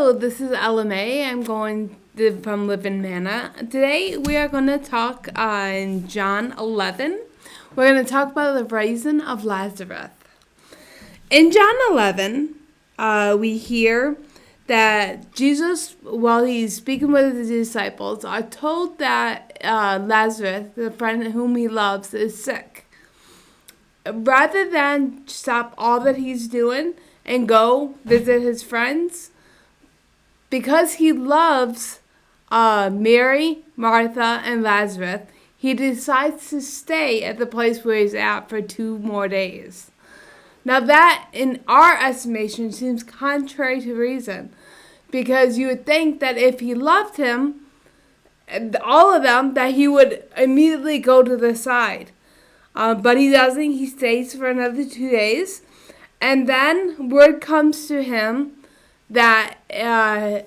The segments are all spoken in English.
Hello, this is LMA. I'm from Live in Manna. Today we are going to talk in John 11. We're going to talk about the rising of Lazarus. In John 11, we hear that Jesus, while he's speaking with his disciples, are told that Lazarus, the friend whom he loves, is sick. Rather than stop all that he's doing and go visit his friends, because he loves Mary, Martha, and Lazarus, he decides to stay at the place where he's at for 2 more days. Now that, in our estimation, seems contrary to reason, because you would think that if he loved him, all of them, that he would immediately go to the side. But he doesn't. He stays for another 2 days. And then word comes to him that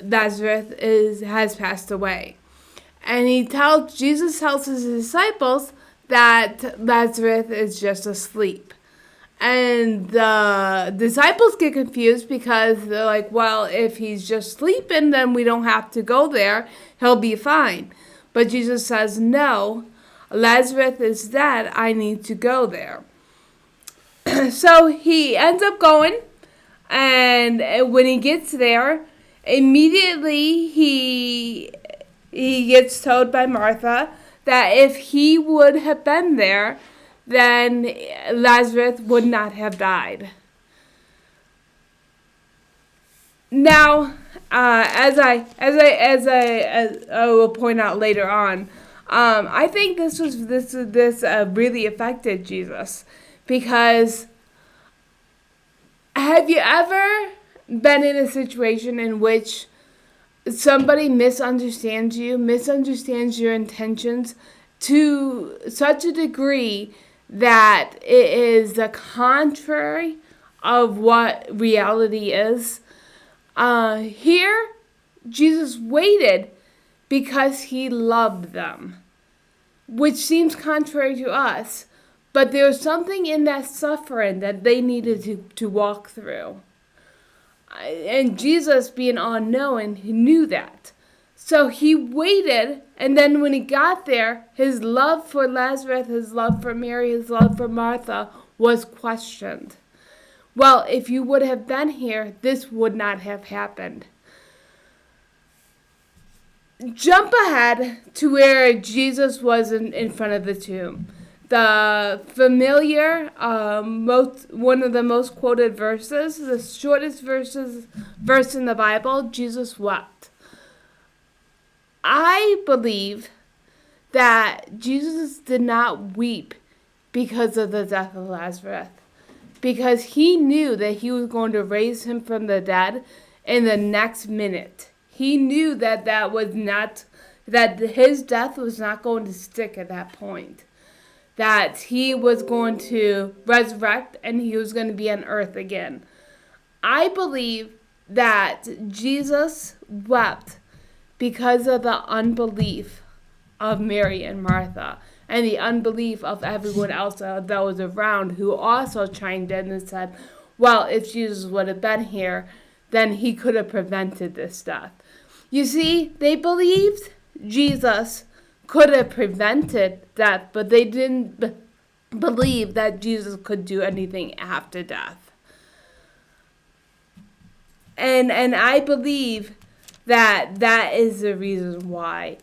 Lazarus has passed away. And Jesus tells his disciples that Lazarus is just asleep. And the disciples get confused because they're like, well, if he's just sleeping, then we don't have to go there. He'll be fine. But Jesus says, no, Lazarus is dead. I need to go there. So he ends up going, and when he gets there, immediately he gets told by Martha that if he would have been there, then Lazarus would not have died. Now, as I will point out later on, I think this really affected Jesus. Because have you ever been in a situation in which somebody misunderstands your intentions to such a degree that it is the contrary of what reality is? Here, Jesus waited because he loved them, which seems contrary to us. But there was something in that suffering that they needed to walk through. And Jesus, being all-knowing, he knew that. So he waited, and then when he got there, his love for Lazarus, his love for Mary, his love for Martha was questioned. Well, if you would have been here, this would not have happened. Jump ahead to where Jesus was in front of the tomb. The familiar, one of the most quoted verses, the shortest verse in the Bible, Jesus wept. I believe that Jesus did not weep because of the death of Lazarus, because he knew that he was going to raise him from the dead in the next minute. He knew that his death was not going to stick at that point. That he was going to resurrect and he was going to be on earth again. I believe that Jesus wept because of the unbelief of Mary and Martha and the unbelief of everyone else that was around, who also chimed in and said, well, if Jesus would have been here, then he could have prevented this death. You see, they believed Jesus could have prevented death, but they didn't believe that Jesus could do anything after death. And I believe that is the reason why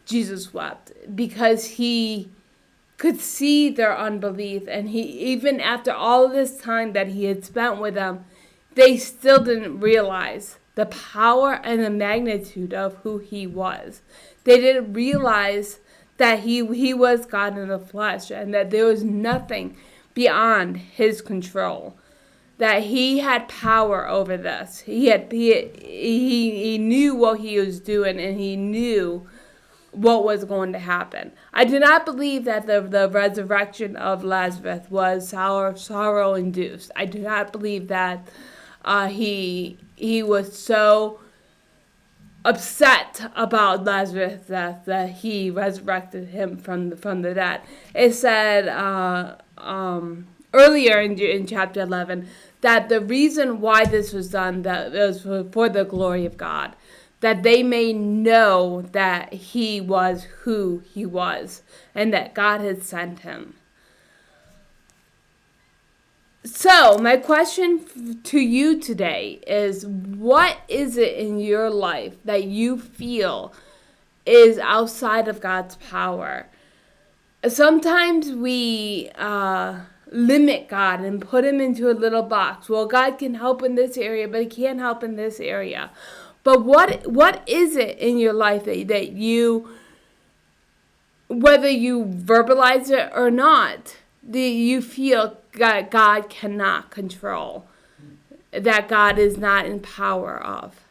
Jesus wept, because he could see their unbelief, and he, even after all of this time that he had spent with them, they still didn't realize the power and the magnitude of who he was. They didn't realize that he was God in the flesh, and that there was nothing beyond his control. That he had power over this. He knew what he was doing, and he knew what was going to happen. I do not believe that the resurrection of Lazarus was sorrow induced. I do not believe that he was so upset about Lazarus' death that he resurrected him from the dead. It said earlier in chapter 11 that the reason why this was done, that it was for the glory of God, that they may know that he was who he was and that God had sent him. So, my question to you today is, what is it in your life that you feel is outside of God's power? Sometimes we limit God and put him into a little box. Well, God can help in this area, but he can't help in this area. But what is it in your life that you, whether you verbalize it or not, that you feel God cannot control, that God is not in power of?